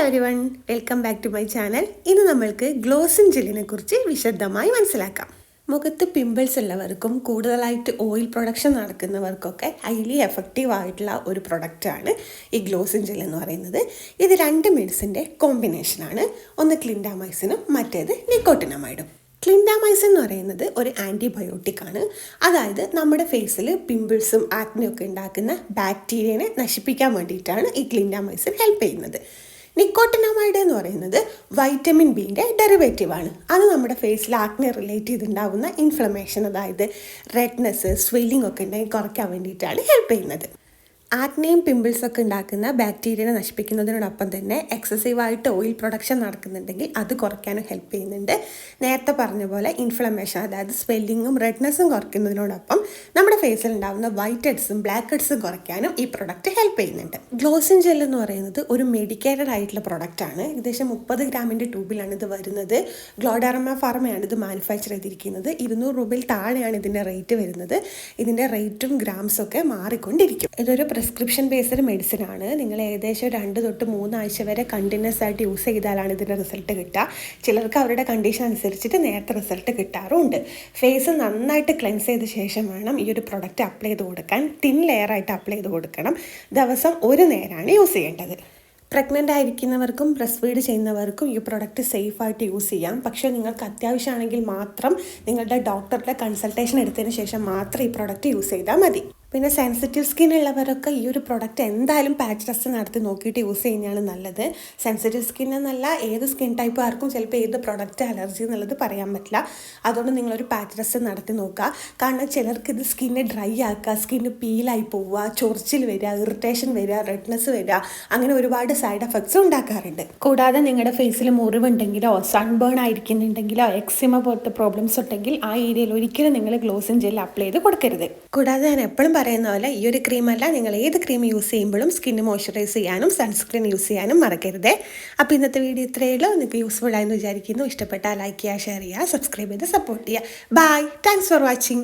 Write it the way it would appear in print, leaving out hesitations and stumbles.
Everyone, welcome back to my channel. ഇന്ന് നമ്മൾക്ക് ഗ്ലോസിംഗ് ജെല്ലിനെ കുറിച്ച് വിശദമായി മനസ്സിലാക്കാം. മുഖത്ത് പിമ്പിൾസ് ഉള്ളവർക്കും കൂടുതലായിട്ട് ഓയിൽ പ്രൊഡക്ഷൻ നടക്കുന്നവർക്കൊക്കെ ഹൈലി എഫക്റ്റീവ് ആയിട്ടുള്ള ഒരു പ്രൊഡക്റ്റാണ് ഈ ഗ്ലോസിംഗ് ജെൽ എന്ന് പറയുന്നത്. ഇത് 2 മെഡിസിൻ്റെ കോമ്പിനേഷനാണ്. ഒന്ന് ക്ലിൻഡാമൈസിനും മറ്റേത് നിക്കോട്ടിനമൈഡും. ക്ലിൻഡാമൈസിൻ എന്ന് പറയുന്നത് ഒരു ആൻറ്റിബയോട്ടിക് ആണ്. അതായത് നമ്മുടെ ഫേസിൽ പിമ്പിൾസും ആക്നെയൊക്കെ ഉണ്ടാക്കുന്ന ബാക്ടീരിയനെ നശിപ്പിക്കാൻ വേണ്ടിയിട്ടാണ് ഈ ക്ലിൻഡാമൈസിൻ ഹെൽപ്പ് ചെയ്യുന്നത്. നിക്കോട്ടിനമൈഡ് എന്ന് പറയുന്നത് വൈറ്റമിൻ ബിൻ്റെ ഡെറിവേറ്റീവാണ്. അത് നമ്മുടെ ഫേസിൽ ആക്നെ റിലേറ്റ് ചെയ്തുണ്ടാകുന്ന ഇൻഫ്ലമേഷൻ, അതായത് റെഡ്നെസ്, സ്വെല്ലിംഗ് ഒക്കെ ഉണ്ടെങ്കിൽ കുറയ്ക്കാൻ വേണ്ടിയിട്ടാണ് ഹെൽപ്പ് ചെയ്യുന്നത്. ആക്നെയും പിമ്പിൾസൊക്കെ ഉണ്ടാക്കുന്ന ബാക്ടീരിയനെ നശിപ്പിക്കുന്നതിനോടൊപ്പം തന്നെ എക്സസീവായിട്ട് ഓയിൽ പ്രൊഡക്ഷൻ നടക്കുന്നുണ്ടെങ്കിൽ അത് കുറയ്ക്കാനും ഹെൽപ്പ് ചെയ്യുന്നുണ്ട്. നേരത്തെ പറഞ്ഞ പോലെ ഇൻഫ്ലമേഷൻ, അതായത് സ്വെല്ലിങ്ങും റെഡ്നെസ്സും കുറയ്ക്കുന്നതിനോടൊപ്പം നമ്മുടെ ഫേസിൽ ഉണ്ടാകുന്ന വൈറ്റ് ഹെഡ്സും ബ്ലാക്ക് ഹെഡ്സും കുറയ്ക്കാനും ഈ പ്രൊഡക്റ്റ് ഹെൽപ്പ് ചെയ്യുന്നുണ്ട്. ഗ്ലോസിംഗ് ജെൽ എന്ന് പറയുന്നത് ഒരു മെഡിക്കേറ്റഡ് ആയിട്ടുള്ള പ്രൊഡക്റ്റാണ്. ഏകദേശം 30 ഗ്രാമിൻ്റെ ട്യൂബിലാണ് ഇത് വരുന്നത്. ഗ്ലോഡർമ ഫാർമയാണ് ഇത് മാനുഫാക്ചർ ചെയ്തിരിക്കുന്നത്. 200 രൂപയിൽ താഴെയാണ് ഇതിൻ്റെ റേറ്റ് വരുന്നത്. ഇതിൻ്റെ റേറ്റും ഗ്രാംസൊക്കെ മാറിക്കൊണ്ടിരിക്കും. ഇതൊരു പ്രിസ്ക്രിപ്ഷൻ ബേസ്ഡ് മെഡിസിൻ ആണ്. നിങ്ങൾ ഏകദേശം 2 തൊട്ട് 3 ആഴ്ച വരെ കണ്ടിന്യൂസ് ആയിട്ട് യൂസ് ചെയ്താലാണ് ഇതിൻ്റെ റിസൾട്ട് കിട്ടുക. ചിലർക്ക് അവരുടെ കണ്ടീഷൻ അനുസരിച്ചിട്ട് നേരത്തെ റിസൾട്ട് കിട്ടാറുമുണ്ട്. ഫേസ് നന്നായിട്ട് ക്ലെൻസ് ചെയ്ത ശേഷം വേണം ഈ ഒരു പ്രൊഡക്റ്റ് അപ്ലൈ ചെയ്ത് കൊടുക്കാൻ. തിൻ ലെയറായിട്ട് അപ്ലൈ ചെയ്ത് കൊടുക്കണം. ദിവസം 1 നേരമാണ് യൂസ് ചെയ്യേണ്ടത്. പ്രഗ്നൻ്റ് ആയിരിക്കുന്നവർക്കും ബ്രസ്റ്റ് ഫീഡ് ചെയ്യുന്നവർക്കും ഈ പ്രൊഡക്റ്റ് സേഫായിട്ട് യൂസ് ചെയ്യാം. പക്ഷേ നിങ്ങൾക്ക് അത്യാവശ്യമാണെങ്കിൽ മാത്രം നിങ്ങളുടെ ഡോക്ടറുടെ കൺസൾട്ടേഷൻ എടുത്തതിന് ശേഷം മാത്രം ഈ പ്രൊഡക്റ്റ് യൂസ് ചെയ്താൽ മതി. പിന്നെ സെൻസിറ്റീവ് സ്കിൻ ഉള്ളവരൊക്കെ ഈ ഒരു പ്രൊഡക്റ്റ് എന്തായാലും പാച്ച് ടെസ്റ്റ് നടത്തി നോക്കിയിട്ട് യൂസ് ചെയ്യുന്നതാണ് നല്ലത്. സെൻസിറ്റീവ് സ്കിൻ എന്നല്ല, ഏത് സ്കിൻ ടൈപ്പ് ആർക്കും ചിലപ്പോൾ ഏത് പ്രൊഡക്റ്റ് അലർജി എന്നുള്ളത് പറയാൻ പറ്റില്ല. അതുകൊണ്ട് നിങ്ങളൊരു പാച്ച് ടെസ്റ്റ് നടത്തി നോക്കുക. കാരണം ചിലർക്ക് ഇത് സ്കിന്ന് ഡ്രൈ ആക്കുക, സ്കിന്ന് പീലായി പോവുക, ചൊറിച്ചിൽ വരിക, ഇറിറ്റേഷൻ വരിക, റെഡ്നെസ് വരിക, അങ്ങനെ ഒരുപാട് സൈഡ് എഫക്ട്സ് ഉണ്ടാക്കാറുണ്ട്. കൂടാതെ നിങ്ങളുടെ ഫേസിൽ മുറിവുണ്ടെങ്കിലോ സൺബേൺ ആയിരിക്കുന്നുണ്ടെങ്കിലോ എക്സിമ പോലത്തെ പ്രോബ്ലംസ് ഉണ്ടെങ്കിൽ ആ ഏരിയയിൽ ഒരിക്കലും നിങ്ങൾ ഗ്ലോസിംഗ് ജെൽ അപ്ലൈ ചെയ്ത് കൊടുക്കരുത്. കൂടാതെ ഞാൻ എപ്പോഴും പറയുന്ന പോലെ ഈ ഒരു ക്രീമല്ല, നിങ്ങൾ ഏത് ക്രീം യൂസ് ചെയ്യുമ്പോഴും സ്കിന്ന് മോയ്സ്ചറൈസ് ചെയ്യാനും സൺസ്ക്രീൻ യൂസ് ചെയ്യാനും മറക്കരുതേ. അപ്പോൾ ഇന്നത്തെ വീഡിയോ ഇത്രയേ ഉള്ളൂ. നിങ്ങൾക്ക് യൂസ്ഫുൾ ആയെന്ന് വിചാരിക്കുന്നു. ഇഷ്ടപ്പെട്ടാൽ ലൈക്ക് ചെയ്യുക, ഷെയർ ചെയ്യുക, സബ്സ്ക്രൈബ് ചെയ്ത് സപ്പോർട്ട് ചെയ്യുക. Bye, thanks for watching.